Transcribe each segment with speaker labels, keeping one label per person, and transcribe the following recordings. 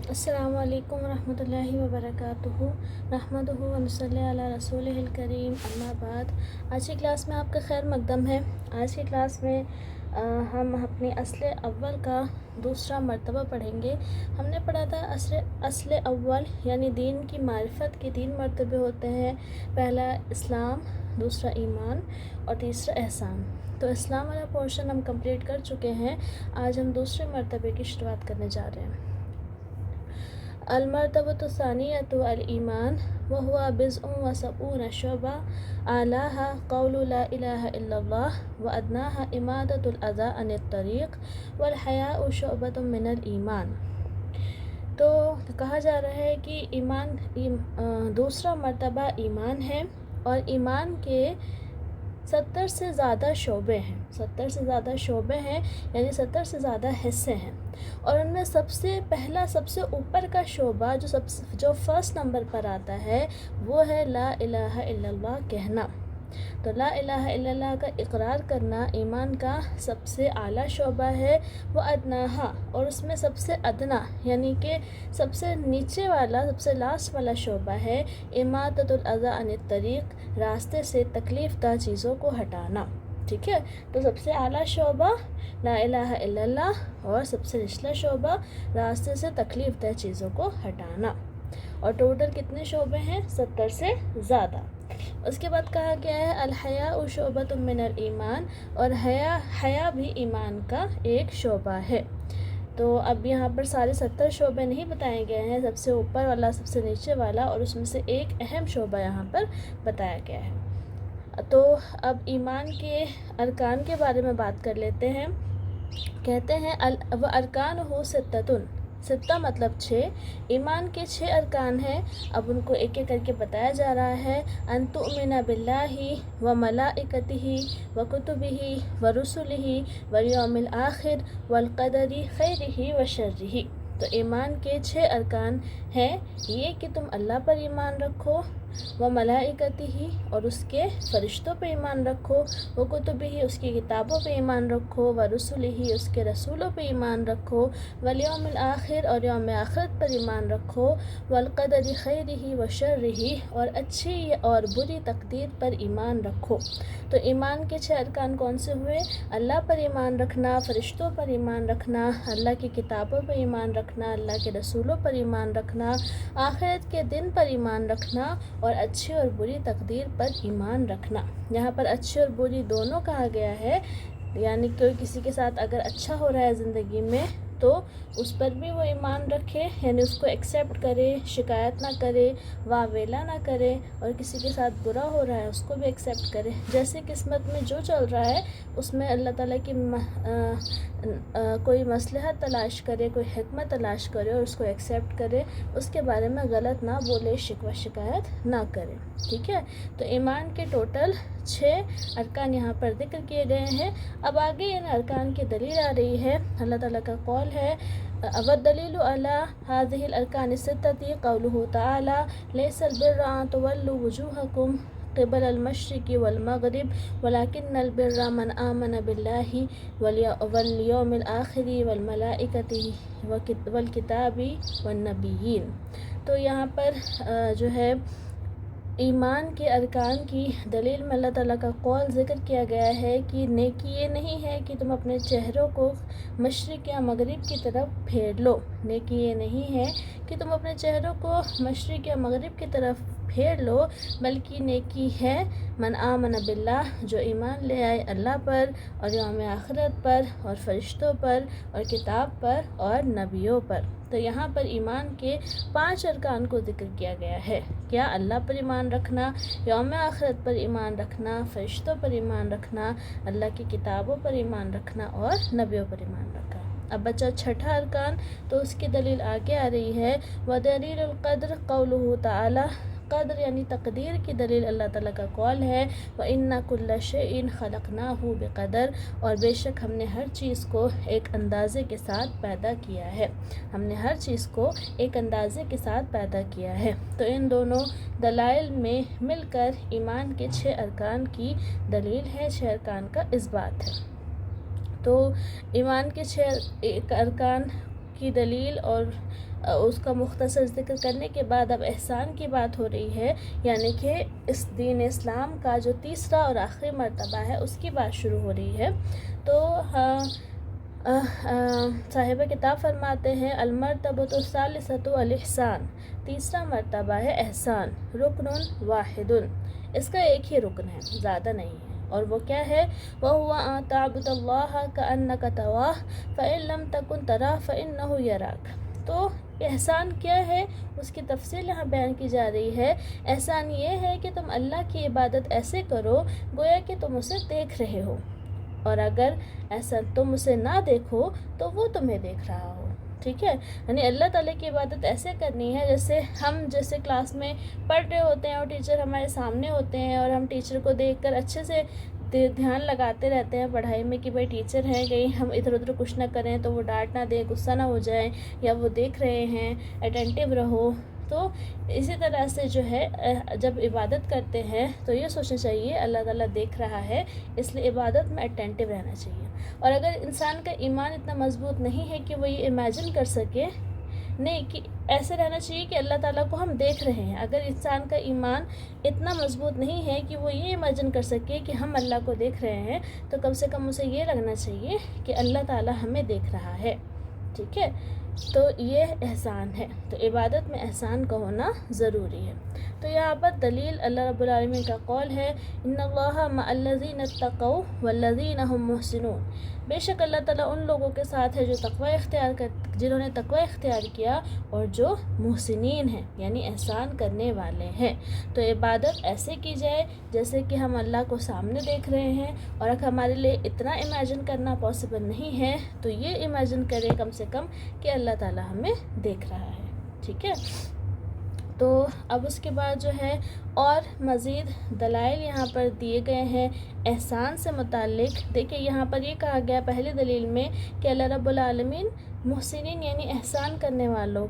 Speaker 1: السلام علیکم ورحمۃ اللہ وبرکاتہ نحمدہ و نصلی علی رسولہ الکریم اما بعد۔ آج کی کلاس میں آپ کا خیر مقدم ہے۔ آج کی کلاس میں ہم اپنی اصل اول کا دوسرا مرتبہ پڑھیں گے۔ ہم نے پڑھا تھا اصل اول یعنی دین کی معرفت کے 3 مرتبے ہوتے ہیں، پہلا اسلام، دوسرا ایمان اور تیسرا احسان۔ تو اسلام والا پورشن ہم کمپلیٹ کر چکے ہیں۔ آج ہم دوسرے مرتبے کی شروعات کرنے جا رہے ہیں۔ المرتبۃ الثانیۃ الایمان وهو بضع وسبعون شعبہ اعلیها قول لا الہ الا اللہ وادناها اماطۃ الاذی عن الطریق والحیاء شعبۃ من الایمان۔ تو کہا جا رہا ہے کہ دوسرا مرتبہ ایمان ہے، اور ایمان کے 70 سے زیادہ شعبے ہیں، 70 سے زیادہ شعبے ہیں یعنی 70 سے زیادہ حصے ہیں، اور ان میں سب سے پہلا، سب سے اوپر کا شعبہ جو فرسٹ نمبر پر آتا ہے وہ ہے لا الہ الا اللہ کہنا۔ تو لا الہ الا اللہ کا اقرار کرنا ایمان کا سب سے اعلیٰ شعبہ ہے، وہ ادناہا، اور اس میں سب سے ادنا یعنی کہ سب سے نیچے والا، سب سے لاسٹ والا شعبہ ہے اماطۃ الاذی عن الطریق، راستے سے تکلیف دہ چیزوں کو ہٹانا۔ ٹھیک ہے، تو سب سے اعلیٰ شعبہ لا الہ الا اللہ، اور سب سے نچلا شعبہ راستے سے تکلیف دہ چیزوں کو ہٹانا، اور ٹوٹل کتنے شعبے ہیں؟ 70 سے زیادہ۔ اس کے بعد کہا گیا ہے الحیاء شعبۃ من الایمان، اور حیا بھی ایمان کا ایک شعبہ ہے۔ تو اب یہاں پر سارے 70 شعبے نہیں بتائے گئے ہیں، سب سے اوپر والا، سب سے نیچے والا، اور اس میں سے ایک اہم شعبہ یہاں پر بتایا گیا ہے۔ تو اب ایمان کے ارکان کے بارے میں بات کر لیتے ہیں۔ کہتے ہیں وَأَرْكَانُهُ سِتَّةٌ، ستہ مطلب 6، ایمان کے 6 ارکان ہیں۔ اب ان کو ایک ایک کر کے بتایا جا رہا ہے۔ ان تؤمن باللہ وملائکتہ وکتبہ ورسلہ والیوم الآخر والقدر خیرہ وشرہ۔ تو ایمان کے 6 ارکان ہیں یہ کہ تم اللہ پر ایمان رکھو، وملائکتہ، اور اس کے فرشتوں پہ ایمان رکھو، وکتبہ، اس کی کتابوں پہ ایمان رکھو، ورسلہ، اس کے رسولوں پہ ایمان رکھو، والیوم الآخر، اور یوم آخرت پر ایمان رکھو، والقدر خیرہ وشرہ، اور اچھی اور بری تقدیر پر ایمان رکھو۔ تو ایمان کے 6 ارکان کون سے ہوئے؟ اللہ پر ایمان رکھنا، فرشتوں پر ایمان رکھنا، اللہ کی کتابوں پر ایمان رکھنا، اللہ کے رسولوں پر ایمان رکھنا، آخرت کے دن پر ایمان رکھنا، اور اچھی اور بری تقدیر پر ایمان رکھنا۔ یہاں پر اچھی اور بری دونوں کہا گیا ہے، یعنی کوئی کسی کے ساتھ اگر اچھا ہو رہا ہے زندگی میں تو اس پر بھی وہ ایمان رکھے، یعنی اس کو ایکسیپٹ کرے، شکایت نہ کرے، واہ ویلا نہ کرے، اور کسی کے ساتھ برا ہو رہا ہے اس کو بھی ایکسیپٹ کرے۔ جیسے قسمت میں جو چل رہا ہے اس میں اللہ تعالیٰ کی کوئی مصلحت تلاش کرے، کوئی حکمت تلاش کرے اور اس کو ایکسیپٹ کرے، اس کے بارے میں غلط نہ بولے، شکوہ شکایت نہ کرے۔ ٹھیک ہے، تو ایمان کے ٹوٹل 6 ارکان یہاں پر ذکر کیے گئے ہیں۔ اب آگے ان ارکان کی دلیل آ رہی ہے۔ اللہ تعالیٰ کا قول ہے والدلیل علی هذه الارکان الستۃ قوله تعالی لیس البر ان تولوا وجوہکم قبل المشرق والمغرب ولكن البر من آمن باللہ والیوم الآخر والملائکۃ والکتاب والنبیین۔ تو یہاں پر جو ہے ایمان کے ارکان کی دلیل میں اللہ تعالیٰ کا قول ذکر کیا گیا ہے کہ نیکی یہ نہیں ہے کہ تم اپنے چہروں کو مشرق یا مغرب کی طرف پھیر لو، نیکی یہ نہیں ہے کہ تم اپنے چہروں کو مشرق یا مغرب کی طرف پھیر لو، بلکہ نیکی ہے من آمن باللہ، جو ایمان لے آئے اللہ پر اور یوم آخرت پر اور فرشتوں پر اور کتاب پر اور نبیوں پر۔ تو یہاں پر ایمان کے 5 ارکان کو ذکر کیا گیا ہے۔ کیا؟ اللہ پر ایمان رکھنا، یوم آخرت پر ایمان رکھنا، فرشتوں پر ایمان رکھنا، اللہ کی کتابوں پر ایمان رکھنا اور نبیوں پر ایمان رکھنا۔ اب بچہ 6 ارکان، تو اس کی دلیل آگے آ رہی ہے ودلیل القدر قوله تعالی، قدر یعنی تقدیر کی دلیل اللہ تعالیٰ کا قول ہے وَإِنَّ كُلَّ شَيْءٍ خَلَقْنَاهُ بِقَدَرٍ، اور بے شک ہم نے ہر چیز کو ایک اندازے کے ساتھ پیدا کیا ہے، ہم نے ہر چیز کو ایک اندازے کے ساتھ پیدا کیا ہے۔ تو ان دونوں دلائل میں مل کر ایمان کے 6 ارکان کی دلیل ہے، 6 ارکان کا اثبات ہے۔ تو ایمان کے 6 ارکان کی دلیل اور اس کا مختصر ذکر کرنے کے بعد اب احسان کی بات ہو رہی ہے، یعنی کہ اس دین اسلام کا جو تیسرا اور آخری مرتبہ ہے اس کی بات شروع ہو رہی ہے۔ تو صاحب کتاب فرماتے ہیں المرتبۃ الثالثۃ الاحسان، تیسرا مرتبہ ہے احسان، رکن واحد، اس کا ایک ہی رکن ہے، زیادہ نہیں ہے، اور وہ کیا ہے؟ وَهُوَ أَن تَعْبُدَ اللَّهَ كَأَنَّكَ تَرَاهُ فَإِن لَّمْ تَكُن تَرَاهُ فَإِنَّهُ يَرَاكَ۔ تو احسان کیا ہے اس کی تفصیل یہاں بیان کی جا رہی ہے۔ احسان یہ ہے کہ تم اللہ کی عبادت ایسے کرو گویا کہ تم اسے دیکھ رہے ہو، اور اگر ایسا تم اسے نہ دیکھو تو وہ تمہیں دیکھ رہا ہو، ٹھیک ہے؟ یعنی اللہ تعالیٰ کی عبادت ایسے کرنی ہے جیسے ہم کلاس میں پڑھ رہے ہوتے ہیں اور ٹیچر ہمارے سامنے ہوتے ہیں، اور ہم ٹیچر کو دیکھ کر اچھے سے دھیان لگاتے رہتے ہیں پڑھائی میں کہ بھائی ٹیچر ہیں، کہیں ہم ادھر ادھر کچھ نہ کریں تو وہ ڈانٹ نہ دیں، غصہ نہ ہو جائیں، یا وہ دیکھ رہے ہیں، اٹینٹیو رہو۔ تو اسی طرح سے جو ہے جب عبادت کرتے ہیں تو یہ سوچنا چاہیے اللہ تعالیٰ دیکھ رہا ہے، اس لیے عبادت میں اٹینٹیو رہنا چاہیے۔ اور اگر انسان کا ایمان اتنا مضبوط نہیں ہے کہ وہ یہ امیجن کر سکے، نہیں کہ ایسے رہنا چاہیے کہ اللہ تعالیٰ کو ہم دیکھ رہے ہیں، اگر انسان کا ایمان اتنا مضبوط نہیں ہے کہ وہ یہ امیجن کر سکے کہ ہم اللہ کو دیکھ رہے ہیں، تو کم سے کم اسے یہ لگنا چاہیے کہ اللہ تعالیٰ ہمیں دیکھ رہا ہے، ٹھیک ہے؟ تو یہ احسان ہے، تو عبادت میں احسان کا ہونا ضروری ہے۔ تو یہاں پر دلیل اللہ رب العالمین کا قول ہے ان اللہ مع الذین اتقوا والذین هم محسنون، بے شک اللہ تعالیٰ ان لوگوں کے ساتھ ہے جو جنہوں نے تقوی اختیار کیا اور جو محسنین ہیں، یعنی احسان کرنے والے ہیں۔ تو عبادت ایسے کی جائے جیسے کہ ہم اللہ کو سامنے دیکھ رہے ہیں، اور اگر ہمارے لیے اتنا امیجن کرنا پاسبل نہیں ہے تو یہ امیجن کرے کم سے کم کہ اللہ تعالیٰ ہمیں دیکھ رہا ہے، ٹھیک ہے؟ تو اب اس کے بعد جو ہے اور مزید دلائل یہاں پر دیے گئے ہیں احسان سے متعلق۔ دیکھیں یہاں پر یہ کہا گیا پہلی دلیل میں کہ اللہ رب العالمین محسنین یعنی احسان کرنے والوں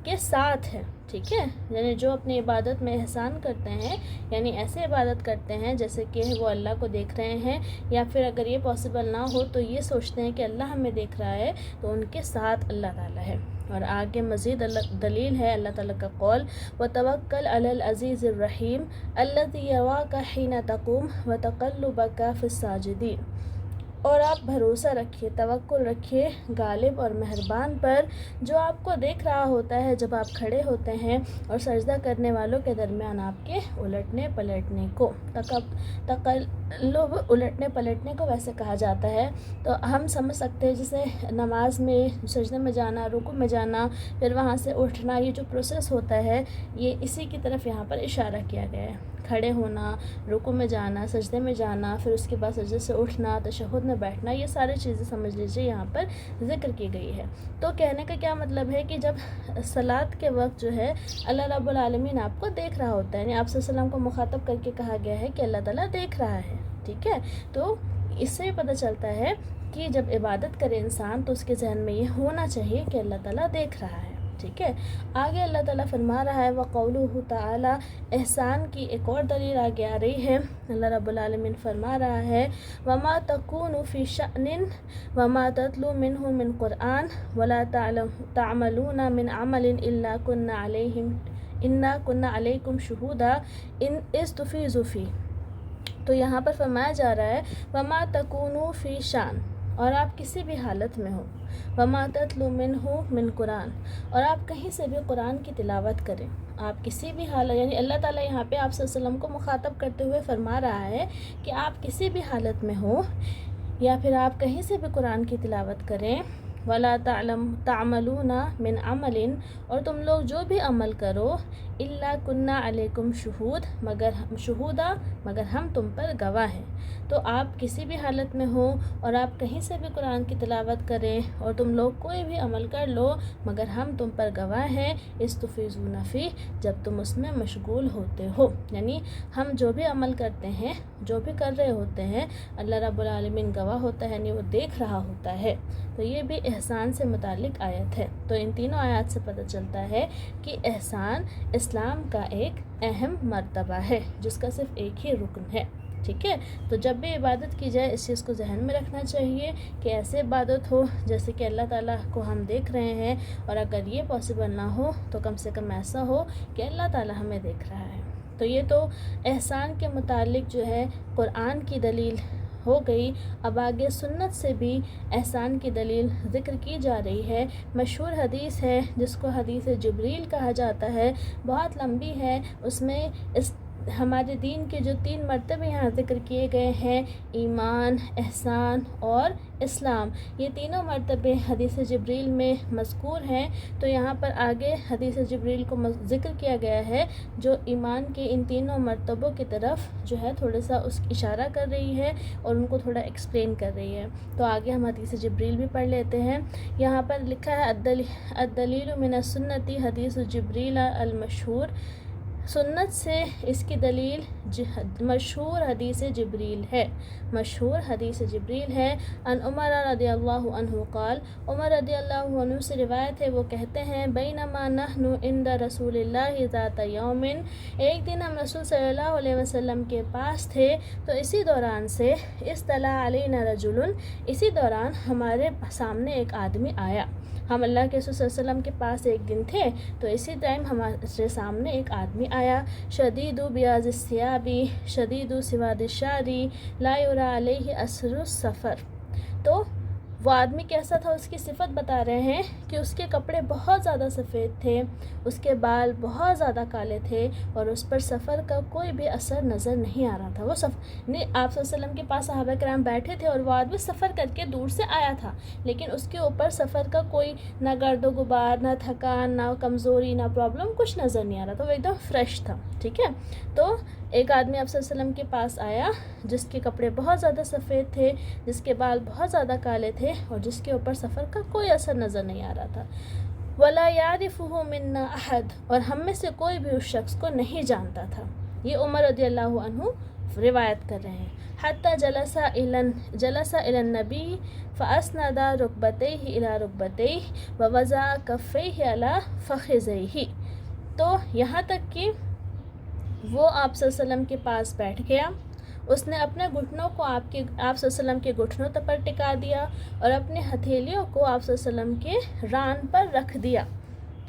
Speaker 1: کے ساتھ ہے، ٹھیک ہے؟ یعنی جو اپنی عبادت میں احسان کرتے ہیں، یعنی ایسے عبادت کرتے ہیں جیسے کہ وہ اللہ کو دیکھ رہے ہیں، یا پھر اگر یہ پاسبل نہ ہو تو یہ سوچتے ہیں کہ اللہ ہمیں دیکھ رہا ہے، تو ان کے ساتھ اللہ تعالیٰ ہے۔ اور آگے مزید دلیل ہے اللہ تعالیٰ کا قول وَتَوَكَّلْ عَلَى الْعَزِيزِ الرَّحِيمِ الَّذِي يَرَاكَ حِينَ تَقُومُ وَتَقَلُّبَكَ فِي السَّاجِدِينَ، اور آپ بھروسہ رکھیے، توکل رکھیے غالب اور مہربان پر، جو آپ کو دیکھ رہا ہوتا ہے جب آپ کھڑے ہوتے ہیں اور سجدہ کرنے والوں کے درمیان آپ کے الٹنے پلٹنے کو۔ تقلب الٹنے پلٹنے کو ویسے کہا جاتا ہے، تو ہم سمجھ سکتے ہیں جیسے نماز میں سجدے میں جانا، رکوع میں جانا، پھر وہاں سے اٹھنا، یہ جو پروسیس ہوتا ہے یہ اسی کی طرف یہاں پر اشارہ کیا گیا ہے۔ کھڑے ہونا، رکوع میں جانا، سجدے میں جانا، پھر اس کے بعد سجدے سے اٹھنا، تشہد میں بیٹھنا، یہ ساری چیزیں سمجھ لیجیے یہاں پر ذکر کی گئی ہے۔ تو کہنے کا کیا مطلب ہے کہ جب صلاۃ کے وقت جو ہے اللہ رب العالمین آپ کو دیکھ رہا ہوتا ہے، یعنی آپ صلی اللہ علیہ وسلم کو مخاطب کر کے کہا گیا ہے کہ اللہ تعالیٰ دیکھ رہا ہے، ٹھیک ہے؟ تو اس سے پتہ چلتا ہے کہ جب عبادت کرے انسان تو اس کے ذہن میں یہ ہونا چاہیے کہ اللہ تعالیٰ دیکھ رہا ہے، ٹھیک ہے؟ آگے اللہ تعالیٰ فرما رہا ہے وَقَوْلُهُ تَعَالَى، احسان کی ایک اور دلیل آگے آ رہی ہے۔ اللہ رب العالمین فرما رہا ہے وَمَا تَكُونُ فِي شَأْنٍ وَمَا تَتْلُو مِنْهُ مِنْ قُرْآنٍ وَلَا تَعْمَلُونَ مِنْ عَمَلٍ إِلَّا كُنَّا عَلَيْكُمْ شُهُودًا إِذْ تُفِيضُونَ فِيهِ۔ تو یہاں پر فرمایا جا رہا ہے وَمَا تَكُونُ فِي شَأْنٍ، اور آپ کسی بھی حالت میں ہو، وَمَا تَتْلُو مِنْهُ مِنْ قُرْآن، اور آپ کہیں سے بھی قرآن کی تلاوت کریں، آپ کسی بھی حالت، یعنی اللہ تعالیٰ یہاں پہ آپ صلی اللہ علیہ وسلم کو مخاطب کرتے ہوئے فرما رہا ہے کہ آپ کسی بھی حالت میں ہو یا پھر آپ کہیں سے بھی قرآن کی تلاوت کریں، وَلَا تَعْمَلُونَ مِنْ عَمَلٍ، اور تم لوگ جو بھی عمل کرو، إِلَّا كُنَّا عَلَيْكُمْ شُهُودًا، مگر ہم تم پر گواہ ہیں۔ تو آپ کسی بھی حالت میں ہو اور آپ کہیں سے بھی قرآن کی تلاوت کریں اور تم لوگ کوئی بھی عمل کر لو مگر ہم تم پر گواہ ہیں، إِذْ تُفِيضُونَ فِيهِ، جب تم اس میں مشغول ہوتے ہو، یعنی ہم جو بھی عمل کرتے ہیں، جو بھی کر رہے ہوتے ہیں، اللہ رب العالمین گواہ ہوتا ہے، یعنی وہ دیکھ رہا ہوتا ہے۔ تو یہ بھی احسان سے متعلق آیت ہے۔ تو ان تینوں آیات سے پتہ چلتا ہے کہ احسان اسلام کا ایک اہم مرتبہ ہے جس کا صرف ایک ہی رکن ہے۔ ٹھیک ہے، تو جب بھی عبادت کی جائے اس چیز کو ذہن میں رکھنا چاہیے کہ ایسے عبادت ہو جیسے کہ اللہ تعالیٰ کو ہم دیکھ رہے ہیں، اور اگر یہ پاسبل نہ ہو تو کم سے کم ایسا ہو کہ اللہ تعالیٰ ہمیں دیکھ رہا ہے۔ تو یہ تو احسان کے متعلق جو ہے قرآن کی دلیل ہو گئی۔ اب آگے سنت سے بھی احسان کی دلیل ذکر کی جا رہی ہے۔ مشہور حدیث ہے جس کو حدیث جبریل کہا جاتا ہے، بہت لمبی ہے، اس میں ہمارے دین کے جو 3 مرتبے یہاں ذکر کیے گئے ہیں، ایمان، احسان اور اسلام، یہ تینوں مرتبے حدیث جبریل میں مذکور ہیں۔ تو یہاں پر آگے حدیث جبریل کو ذکر کیا گیا ہے جو ایمان کے ان تینوں مرتبوں کی طرف جو ہے تھوڑا سا اس اشارہ کر رہی ہے اور ان کو تھوڑا ایکسپلین کر رہی ہے۔ تو آگے ہم حدیث جبریل بھی پڑھ لیتے ہیں۔ یہاں پر لکھا ہے الدلیل من السنتی حدیث جبریل المشہور، سنت سے اس کی دلیل مشہور حدیث جبریل ہے، مشہور حدیث جبریل ہے۔ ان عمر رضی اللہ عنہ قال، عمر رضی اللہ عنہ سے روایت ہے، وہ کہتے ہیں بینما نحن عند رسول اللہ ذات یوم، ایک دن ہم رسول صلی اللہ علیہ وسلم کے پاس تھے، تو اسی دوران سے اطلع علینا رجل، اسی دوران ہمارے سامنے ایک آدمی آیا۔ ہم اللہ کے رسول صلی اللہ علیہ وسلم کے پاس ایک دن تھے، تو اسی ٹائم ہمارے سامنے ایک آدمی آیا، شدید بیاض الثیاب شدید سواد الشعر لا یری علیہ اثر السفر۔ تو وہ آدمی کیسا تھا، اس کی صفت بتا رہے ہیں کہ اس کے کپڑے بہت زیادہ سفید تھے، اس کے بال بہت زیادہ کالے تھے، اور اس پر سفر کا کوئی بھی اثر نظر نہیں آ رہا تھا۔ وہ آپ صلی اللہ علیہ وسلم کے پاس صحابہ کرام بیٹھے تھے اور وہ آدمی سفر کر کے دور سے آیا تھا، لیکن اس کے اوپر سفر کا کوئی نہ گرد و غبار، نہ تھکان، نہ کمزوری، نہ پرابلم، کچھ نظر نہیں آ رہا تھا، وہ ایک دم فریش تھا۔ ٹھیک ہے، تو ایک آدمی آپ صلی اللہ علیہ وسلم کے پاس آیا جس کے کپڑے بہت زیادہ سفید تھے، جس کے بال بہت زیادہ کالے تھے، اور جس کے اوپر سفر کا کوئی اثر نظر نہیں آ رہا تھا۔ وَلَا يَعْرِفُهُ مِنَّا أَحَدٌ، اور ہم میں سے کوئی بھی اس شخص کو نہیں جانتا تھا۔ یہ عمر رضی اللہ عنہ روایت کر رہے ہیں۔ حتی جلس إلى النبی فأسند ركبتيه إلى ركبتيه ووضع كفيه على فخذيه، تو یہاں تک کہ وہ آپ صلی اللہ علیہ وسلم کے پاس بیٹھ گیا، اس نے اپنے گھٹنوں کو آپ صلی اللہ علیہ وسلم کے گھٹنوں پر ٹکا دیا، اور اپنے ہتھیلیوں کو آپ صلی اللہ علیہ وسلم کے ران پر رکھ دیا۔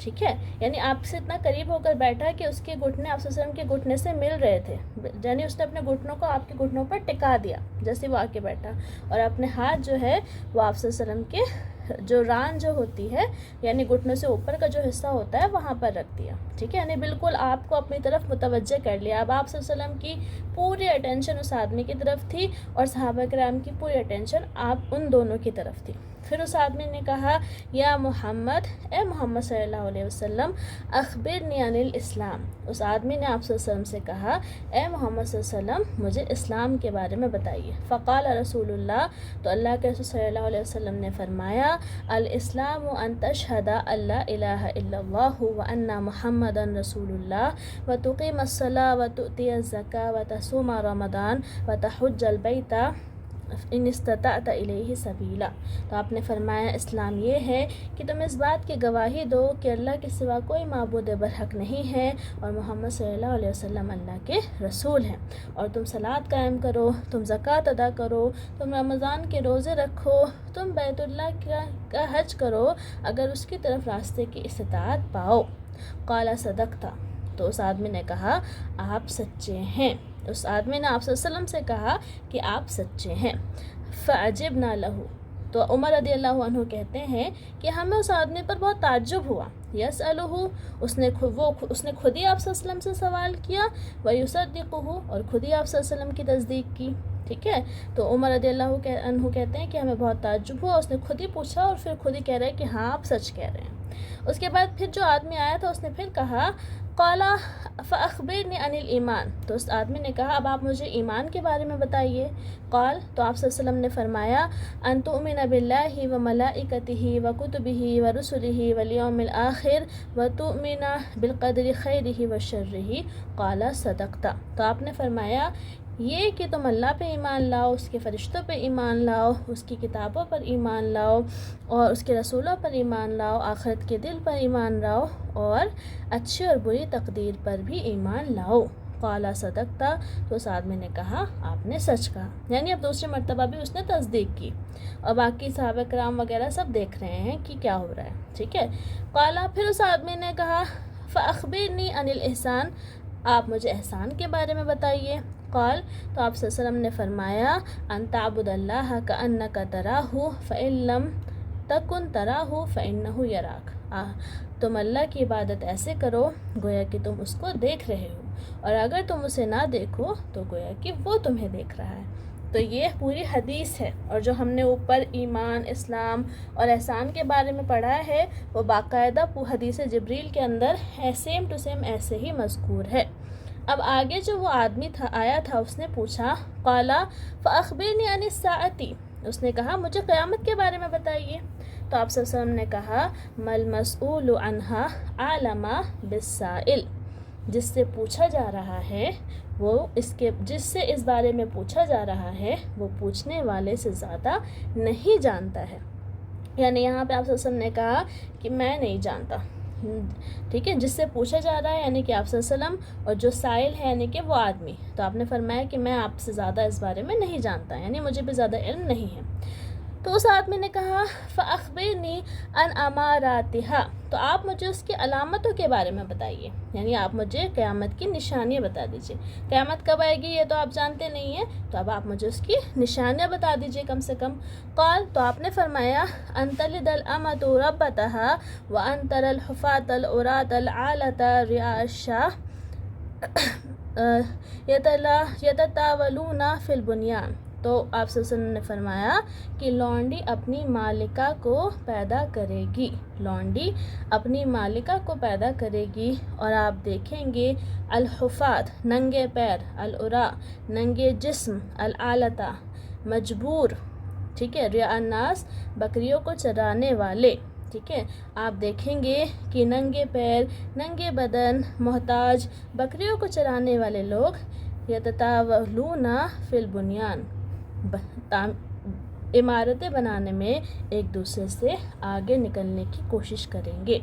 Speaker 1: ٹھیک ہے، یعنی آپ سے اتنا قریب ہو کر بیٹھا کہ اس کے گھٹنے آپ صلی اللہ علیہ وسلم کے گھٹنے سے مل رہے تھے، یعنی اس نے اپنے گھٹنوں کو آپ کے گھٹنوں پر ٹکا دیا جیسے وہ آ کے بیٹھا، اور اپنے ہاتھ جو ہے وہ آپ صلی اللہ علیہ وسلم کے جو ران جو ہوتی ہے، یعنی گھٹنوں سے اوپر کا جو حصہ ہوتا ہے وہاں پر رکھ دیا۔ ٹھیک ہے، یعنی بالکل آپ کو اپنی طرف متوجہ کر لیا۔ اب آپ صلی اللہ علیہ وسلم کی پوری اٹینشن اس آدمی کی طرف تھی، اور صحابہ کرام کی پوری اٹینشن آپ ان دونوں کی طرف تھی۔ پھر اس آدمی نے کہا، یا محمد، اے محمد صلی اللہ علیہ وسلم، اخبرنی عن الاسلام، اس آدمی نے آپ صلی اللہ علیہ وسلم سے کہا، اے محمد صلی اللہ علیہ وسلم مجھے اسلام کے بارے میں بتائیے۔ فقال رسول اللہ، تو اللہ کے رسول صلی اللہ علیہ وسلم نے فرمایا، الاسلام ان تشہد ان لا الہ الا اللہ وان محمدا رسول اللہ وتقیم الصلاۃ وتؤتی الزکاۃ وتصوم رمضان وتحج البیت ان استطعت الیہ سبیلا۔ تو آپ نے فرمایا اسلام یہ ہے کہ تم اس بات کی گواہی دو کہ اللہ کے سوا کوئی معبود برحق نہیں ہے، اور محمد صلی اللہ علیہ وسلم اللہ کے رسول ہیں، اور تم صلاۃ قائم کرو، تم زکوٰۃ ادا کرو، تم رمضان کے روزے رکھو، تم بیت اللہ کا حج کرو اگر اس کی طرف راستے کی استطاعت پاؤ۔ قال صدقت، تو اس آدمی نے کہا آپ سچے ہیں۔ اس آدمی نے آپ صلی اللہ علیہ وسلم سے کہا کہ آپ سچے ہیں۔ فعجبنا لہ، تو عمر رضی اللہ عنہ کہتے ہیں کہ ہمیں اس آدمی پر بہت تعجب ہوا۔ یسألہ، اس نے خود ہی آپ صلی اللہ علیہ وسلم سے سوال کیا، ویصدقہ، اور خود ہی آپ صلی اللہ علیہ وسلم کی تصدیق کی۔ ٹھیک ہے، تو عمر رضی اللہ عنہ کہتے ہیں کہ ہمیں بہت تعجب ہوا، اس نے خود ہی پوچھا اور پھر خود ہی کہہ رہے کہ ہاں آپ سچ کہہ رہے ہیں۔ اس کے بعد پھر جو آدمی آیا تھا اس نے پھر کہا، قال فاخبرنی عن الایمان، تو اس آدمی نے کہا اب آپ مجھے ایمان کے بارے میں بتائیے۔ قال، تو آپ صلی اللہ علیہ وسلم نے فرمایا، ان تؤمن باللہ وملائکتہ وکتبہ ورسلہ والیوم الآخر وتؤمن بالقدر خیرہ وشرہ۔ قال صدقت، تو آپ نے فرمایا یہ کہ تم اللہ پہ ایمان لاؤ، اس کے فرشتوں پہ ایمان لاؤ، اس کی کتابوں پر ایمان لاؤ، اور اس کے رسولوں پر ایمان لاؤ، آخرت کے دل پر ایمان لاؤ، اور اچھی اور بری تقدیر پر بھی ایمان لاؤ۔ قال صدقتا، تو اس آدمی نے کہا آپ نے سچ کہا، یعنی اب دوسری مرتبہ بھی اس نے تصدیق کی، اور باقی صحابہ کرام وغیرہ سب دیکھ رہے ہیں کہ کیا ہو رہا ہے، ٹھیک ہے۔ قال، پھر اس آدمی نے کہا فاخبرنی عن الاحسان، آپ مجھے احسان کے بارے میں بتائیے۔ قال، تو آپ صلی اللہ علیہ وسلم نے فرمایا ان تعبد اللہ کأنک تراہ فإن لم تکن تراہ فإنہ یراک، تم اللہ کی عبادت ایسے کرو گویا کہ تم اس کو دیکھ رہے ہو، اور اگر تم اسے نہ دیکھو تو گویا کہ وہ تمہیں دیکھ رہا ہے۔ تو یہ پوری حدیث ہے، اور جو ہم نے اوپر ایمان، اسلام اور احسان کے بارے میں پڑھا ہے وہ باقاعدہ حدیث جبریل کے اندر سیم ٹو سیم ایسے ہی مذکور ہے۔ اب آگے جو وہ آدمی آیا تھا اس نے پوچھا قال فاخبرنی عن الساعۃ، اس نے کہا مجھے قیامت کے بارے میں بتائیے۔ تو آپ صلی اللہ علیہ وسلم نے کہا مل مسئول عنہا اعلم بالسائل، جس سے پوچھا جا رہا ہے وہ جس سے اس بارے میں پوچھا جا رہا ہے وہ پوچھنے والے سے زیادہ نہیں جانتا ہے، یعنی یہاں پہ آپ صلی اللہ علیہ وسلم نے کہا کہ میں نہیں جانتا، ٹھیک ہے، جس سے پوچھا جا رہا ہے یعنی کہ آپ صلی اللہ علیہ وسلم، اور جو سائل ہے یعنی کہ وہ آدمی، تو آپ نے فرمایا کہ میں آپ سے زیادہ اس بارے میں نہیں جانتا، یعنی مجھے بھی زیادہ علم نہیں ہے۔ تو اس آدمی نے کہا فاخبرنی عن اماراتہا، تو آپ مجھے اس کی علامتوں کے بارے میں بتائیے، یعنی آپ مجھے قیامت کی نشانیاں بتا دیجیے، قیامت کب آئے گی یہ تو آپ جانتے نہیں ہیں، تو اب آپ مجھے اس کی نشانیاں بتا دیجیے کم سے کم۔ قال، تو آپ نے فرمایا ان تلد الامۃ ربتہا وان تری الحفاة العراة العالة رعاء الشاة یتطاولون فی البنیان، تو آپ صلی اللہ علیہ وسلم نے فرمایا کہ لونڈی اپنی مالکہ کو پیدا کرے گی، لونڈی اپنی مالکہ کو پیدا کرے گی، اور آپ دیکھیں گے الحفاة ننگے پیر، العراء ننگے جسم، العالۃ مجبور، ٹھیک ہے، رعاء الناس بکریوں کو چرانے والے، ٹھیک ہے، آپ دیکھیں گے کہ ننگے پیر، ننگے بدن، محتاج بکریوں کو چرانے والے لوگ یتطاولون فی البنیان، عمارتیں بنانے میں ایک دوسرے سے آگے نکلنے کی کوشش کریں گے۔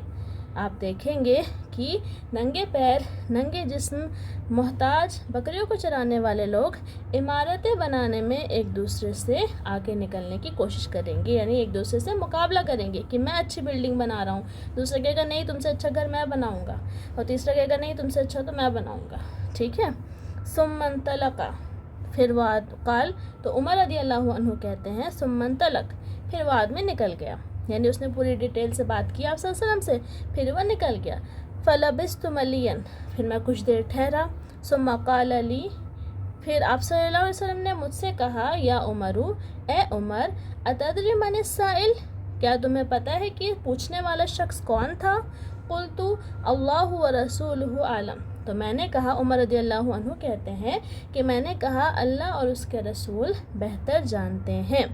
Speaker 1: آپ دیکھیں گے کہ ننگے پیر، ننگے جسم، محتاج بکریوں کو چرانے والے لوگ عمارتیں بنانے میں ایک دوسرے سے آگے نکلنے کی کوشش کریں گے، یعنی ایک دوسرے سے مقابلہ کریں گے کہ میں اچھی بلڈنگ بنا رہا ہوں، دوسرا کہے گا نہیں تم سے اچھا گھر میں بناؤں گا، اور تیسرا کہے گا نہیں تم سے اچھا تو میں بناؤں گا، ٹھیک ہے۔ ثم انطلق، پھر وہ قال، تو عمر رضی اللہ عنہ کہتے ہیں ثم انطلق، پھر وہ آدمی نکل گیا، یعنی اس نے پوری ڈیٹیل سے بات کی آپ صلی اللہ علیہ وسلم سے، پھر وہ نکل گیا۔ فلبثت ملیا، پھر میں کچھ دیر ٹھہرا، ثم قال لی، پھر آپ صلی اللہ علیہ وسلم نے مجھ سے کہا یا عمرو، اے عمر، اتدری من السائل، کیا تمہیں پتہ ہے کہ پوچھنے والا شخص کون تھا؟ قلت اللہ ورسولہ اعلم، تو میں نے کہا، عمر رضی اللہ عنہ کہتے ہیں کہ میں نے کہا اللہ اور اس کے رسول بہتر جانتے ہیں۔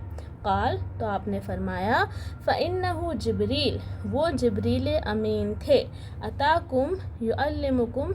Speaker 1: قال، تو آپ نے فرمایا فإنہ جبریل، وہ جبریل امین تھے، اتاکم یعلمکم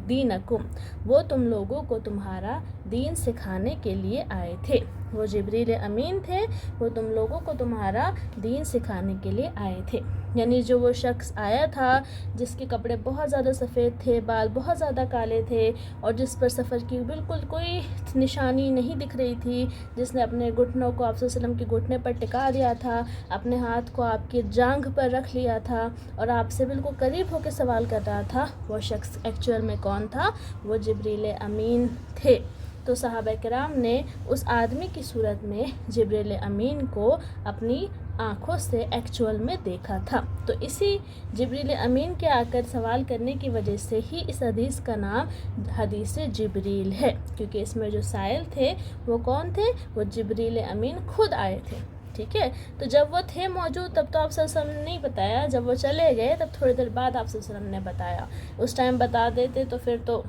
Speaker 1: دینکم، وہ تم لوگوں کو تمہارا دین سکھانے کے لیے آئے تھے، وہ جبریل امین تھے، وہ تم لوگوں کو تمہارا دین سکھانے کے لیے آئے تھے، یعنی جو وہ شخص آیا تھا جس کے کپڑے بہت زیادہ سفید تھے، بال بہت زیادہ کالے تھے، اور جس پر سفر کی بالکل کوئی نشانی نہیں دکھ رہی تھی، جس نے اپنے گھٹنوں کو آپ صلی اللہ علیہ وسلم کے گھٹنے پر ٹکا دیا تھا، اپنے ہاتھ کو آپ کی جانگھ پر رکھ لیا تھا، اور آپ سے بالکل قریب ہو کے سوال کر رہا تھا، وہ شخص ایکچوئل میں کون تھا؟ وہ جبریل امین تھے۔ تو صحابہ کرام نے اس آدمی کی صورت میں جبریل امین کو اپنی آنکھوں سے ایکچوئل میں دیکھا تھا، تو اسی جبریل امین کے آ کر سوال کرنے کی وجہ سے ہی اس حدیث کا نام حدیث جبریل ہے، کیونکہ اس میں جو سائل تھے وہ کون تھے؟ وہ جبریل امین خود آئے تھے، ٹھیک ہے۔ تو جب وہ تھے موجود تب تو آپ صلی اللہ علیہ وسلم نے نہیں بتایا، جب وہ چلے گئے تب تھوڑی دیر بعد آپ صلی اللہ علیہ وسلم نے بتایا، اس ٹائم بتا دیتے تو پھر تو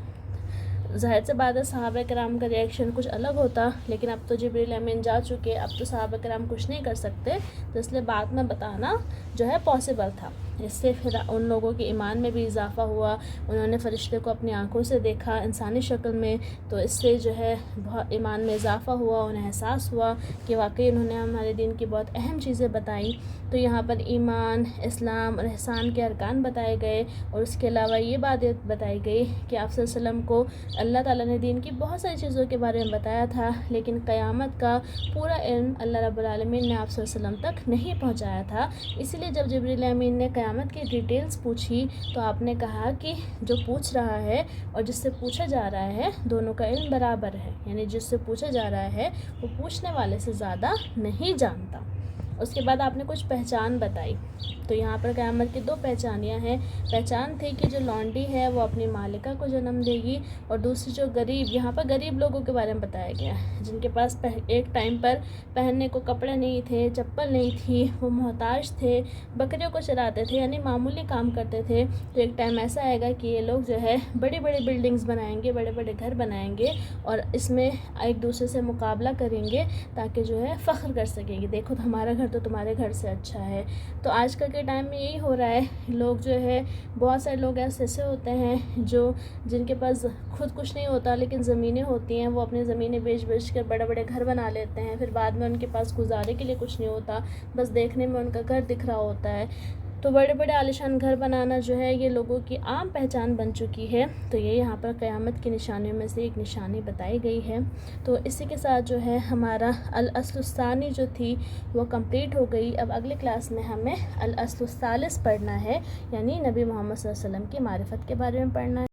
Speaker 1: ظاہر سے بات ہے صحابہ کرام کا ریئیکشن کچھ الگ ہوتا، لیکن اب تو جبریل امین جا چکے، اب تو صحابہ کرام کچھ نہیں کر سکتے، تو اس لیے بعد میں بتانا جو ہے پاسبل تھا۔ اس سے پھر ان لوگوں کے ایمان میں بھی اضافہ ہوا، انہوں نے فرشتے کو اپنی آنکھوں سے دیکھا انسانی شکل میں، تو اس سے جو ہے بہت ایمان میں اضافہ ہوا، انہیں احساس ہوا کہ واقعی انہوں نے ہمارے دین کی بہت اہم چیزیں بتائیں۔ تو یہاں پر ایمان، اسلام اور احسان کے ارکان بتائے گئے، اور اس کے علاوہ یہ بات بتائی گئی کہ آپ صلی اللہ علیہ وسلم کو اللہ تعالیٰ نے دین کی بہت ساری چیزوں کے بارے میں بتایا تھا، لیکن قیامت کا پورا علم اللہ رب العالمین نے آپ صلی اللہ علیہ وسلم تک نہیں پہنچایا تھا۔ اسی لیے جب جبریل امین نے قیامت کی ڈیٹیلز پوچھی تو آپ نے کہا کہ جو پوچھ رہا ہے اور جس سے پوچھا جا رہا ہے دونوں کا علم برابر ہے، یعنی جس سے پوچھا جا رہا ہے وہ پوچھنے والے سے زیادہ نہیں جانتا۔ اس کے بعد آپ نے کچھ پہچان بتائی، تو یہاں پر قیامت کی 2 پہچانیاں ہیں۔ پہچان تھی کہ جو لونڈی ہے وہ اپنی مالکہ کو جنم دے گی، اور دوسری جو غریب، یہاں پر غریب لوگوں کے بارے میں بتایا گیا ہے جن کے پاس ایک ٹائم پر پہننے کو کپڑے نہیں تھے، چپل نہیں تھی، وہ محتاج تھے، بکریوں کو چراتے تھے، یعنی معمولی کام کرتے تھے۔ تو ایک ٹائم ایسا آئے گا کہ یہ لوگ جو ہے بڑی بڑی بلڈنگز بنائیں گے، بڑے بڑے گھر بنائیں گے، اور اس میں ایک دوسرے سے مقابلہ کریں گے تاکہ جو ہے فخر کر سکیں گے، دیکھو ہمارا گھر تو تمہارے گھر سے اچھا ہے۔ تو آج کل کے ٹائم میں یہی ہو رہا ہے، لوگ جو ہے بہت سارے لوگ ایسے ہوتے ہیں جن کے پاس خود کچھ نہیں ہوتا لیکن زمینیں ہوتی ہیں، وہ اپنی زمینیں بیچ کر بڑے بڑے گھر بنا لیتے ہیں، پھر بعد میں ان کے پاس گزارے کے لیے کچھ نہیں ہوتا، بس دیکھنے میں ان کا گھر دکھ رہا ہوتا ہے۔ تو بڑے بڑے عالیشان گھر بنانا جو ہے یہ لوگوں کی عام پہچان بن چکی ہے۔ تو یہ یہاں پر قیامت کی نشانیوں میں سے ایک نشانی بتائی گئی ہے۔ تو اسی کے ساتھ جو ہے ہمارا الاصل الثانی جو تھی وہ کمپلیٹ ہو گئی۔ اب اگلی کلاس میں ہمیں الاصل الثالث پڑھنا ہے، یعنی نبی محمد صلی اللہ علیہ وسلم کی معرفت کے بارے میں پڑھنا ہے۔